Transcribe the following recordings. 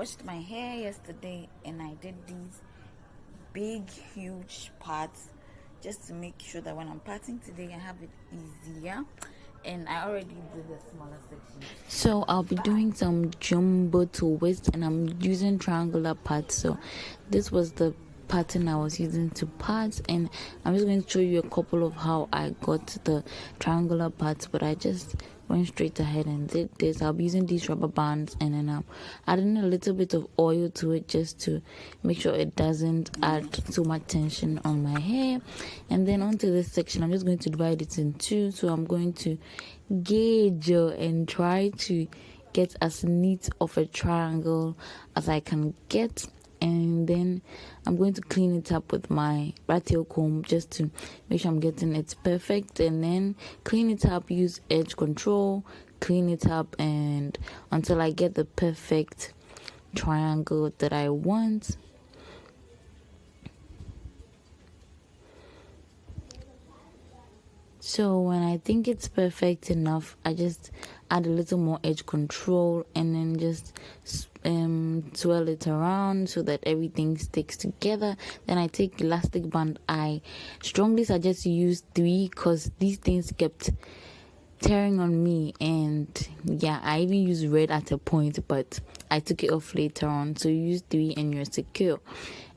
washed my hair yesterday and I did these big huge parts just to make sure that when I'm parting today I have it easier, and I already did the smaller section. So I'll be doing some jumbo twist and I'm using triangular parts. So this was the pattern I was using to part, and I'm just going to show you a couple of how I got the triangular parts, but I just went straight ahead and did this. I'll be using these rubber bands, and then I'm adding a little bit of oil to it just to make sure it doesn't add too much tension on my hair. And then onto this section, I'm just going to divide it in two. So I'm going to gauge and try to get as neat of a triangle as I can get, and then I'm going to clean it up with my rat tail comb just to make sure I'm getting it perfect, and then clean it up, use edge control, clean it up, and until I get the perfect triangle that I want. So when I think it's perfect enough, I just add a little more edge control and then just swirl it around so that everything sticks together. Then I take elastic band. I strongly suggest you use 3 because these things kept tearing on me, and yeah, I even used red at a point, but I took it off later on. So you use 3 and you're secure.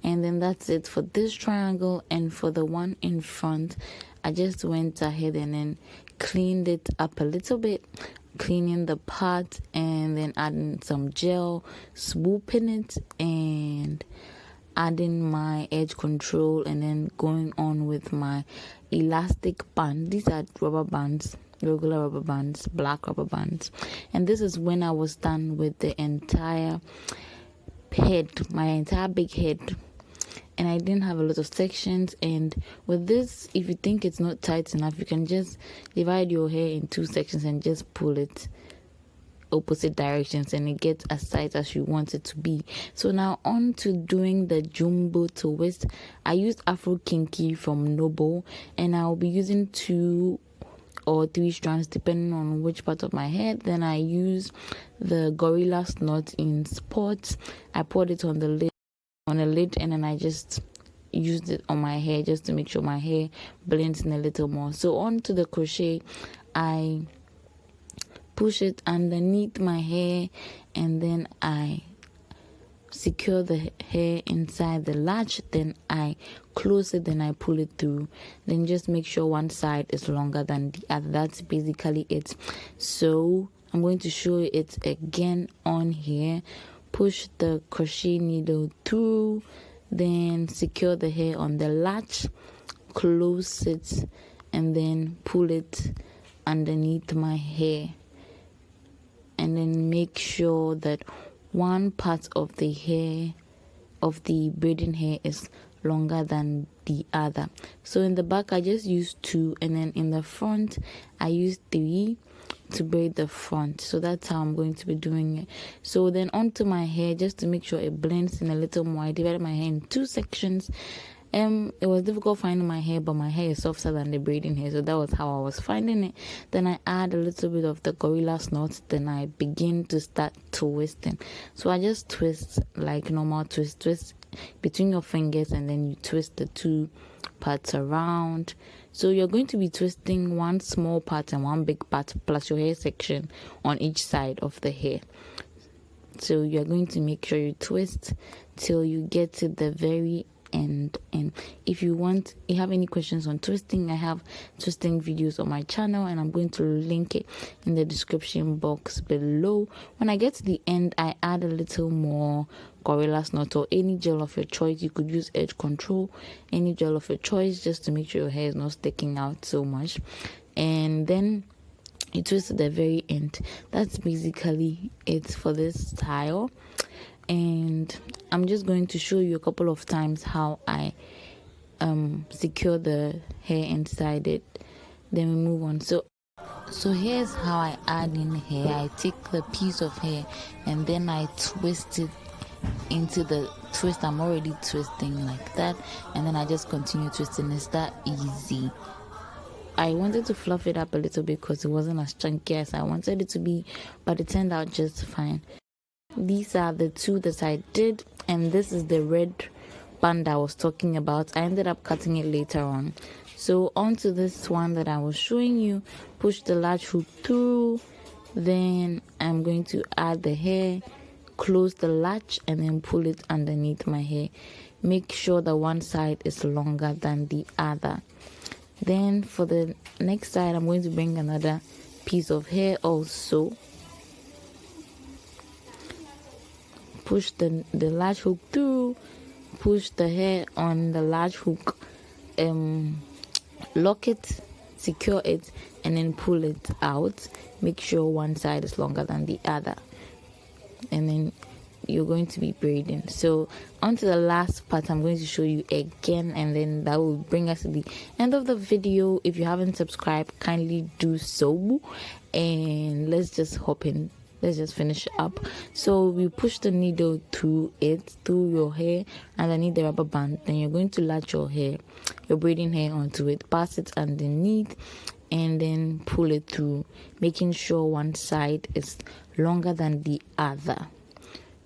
And then that's it for this triangle. And for the one in front, I just went ahead and then cleaned it up a little bit, cleaning the part and then adding some gel, swooping it, and adding my edge control, and then going on with my elastic band. These are rubber bands, regular rubber bands, black rubber bands. And this is when I was done with the entire head, my entire big head. And I didn't have a lot of sections. And with this, if you think it's not tight enough, you can just divide your hair in 2 sections and just pull it opposite directions, and it gets as tight as you want it to be. So now on to doing the jumbo twist. I used Afro Kinky from Noble, and I'll be using 2 or 3 strands depending on which part of my head. Then I use the Gorilla Knot in Sports. I poured it on the lid, and then I just used it on my hair just to make sure my hair blends in a little more. So on to the crochet, I push it underneath my hair, and then I secure the hair inside the latch, then I close it, then I pull it through. Then just make sure one side is longer than the other. That's basically it. So I'm going to show it again on here. Push the crochet needle through, then secure the hair on the latch, close it, and then pull it underneath my hair. And then make sure that one part of the hair, of the braiding hair, is longer than the other. So in the back I just used 2, and then in the front I used 3 to braid the front. So that's how I'm going to be doing it. So then onto my hair, just to make sure it blends in a little more, I divided my hair in 2 sections. It was difficult finding my hair, but my hair is softer than the braiding hair, so that was how I was finding it. Then I add a little bit of the Gorilla Knot, then I begin to start twisting. So I just twist like normal twist between your fingers, and then you twist the 2 parts around. So you're going to be twisting 1 small part and 1 big part plus your hair section on each side of the hair. So you're going to make sure you twist till you get to the very end. And if you have any questions on twisting, I have twisting videos on my channel, and I'm going to link it in the description box below. When I get to the end, I add a little more Gorilla Knot or any gel of your choice. You could use edge control, any gel of your choice, just to make sure your hair is not sticking out so much. And then you twist at the very end. That's basically it for this style. And I'm just going to show you a couple of times how I secure the hair inside it. Then we move on. So here's how I add in hair. I take the piece of hair and then I twist it into the twist I'm already twisting, like that, and then I just continue twisting. It's that easy. I wanted to fluff it up a little bit because it wasn't as chunky as I wanted it to be, but it turned out just fine. these are the two that I did, and this is the red band I was talking about. I ended up cutting it later on. So onto this one that I was showing you, push the large hook through, then I'm going to add the hair, close the latch, and then pull it underneath my hair. Make sure that one side is longer than the other. Then for the next side, I'm going to bring another piece of hair also. Push the large hook through, push the hair on the large hook, lock it, secure it, and then pull it out. Make sure one side is longer than the other, and then you're going to be braiding. So onto the last part, I'm going to show you again, and then that will bring us to the end of the video. If you haven't subscribed, kindly do so, and let's just hop in. Let's just finish up. So we push the needle through your hair underneath the rubber band. Then you're going to latch your braiding hair onto it, pass it underneath, and then pull it through, making sure one side is longer than the other.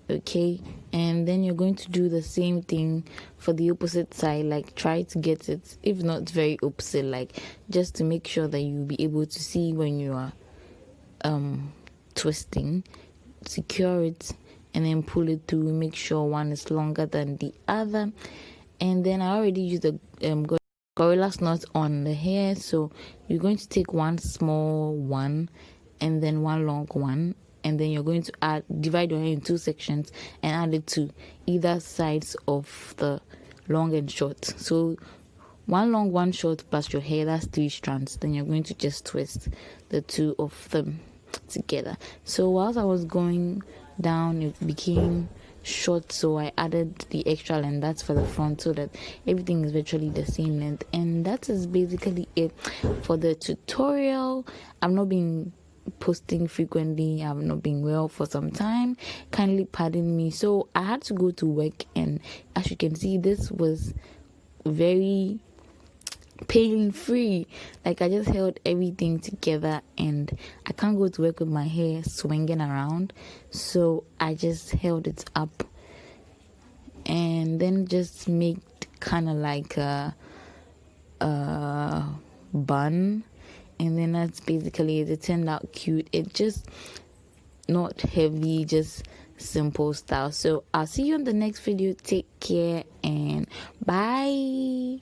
Okay, and then you're going to do the same thing for the opposite side. Like, try to get it, if not very opposite, like just to make sure that you'll be able to see when you are twisting. Secure it and then pull it through, make sure one is longer than the other. And then I already used the gorilla's knot on the hair, so you're going to take one small one and then one long one, and then you're going to divide your hair in two sections and add it to either sides of the long and short. So one long, one short plus your hair, that's 3 strands. Then you're going to just twist the two of them together. So whilst I was going down, it became short, so I added the extra length. That's for the front, so that everything is virtually the same length. And that is basically it for the tutorial. I've not been posting frequently, I've not been well for some time, kindly pardon me. So I had to go to work, and as you can see, this was very pain free. Like, I just held everything together, and I can't go to work with my hair swinging around, so I just held it up and then just made kind of like a bun, and then that's basically it. It turned out cute. It just not heavy, just simple style. So I'll see you in the next video. Take care and bye.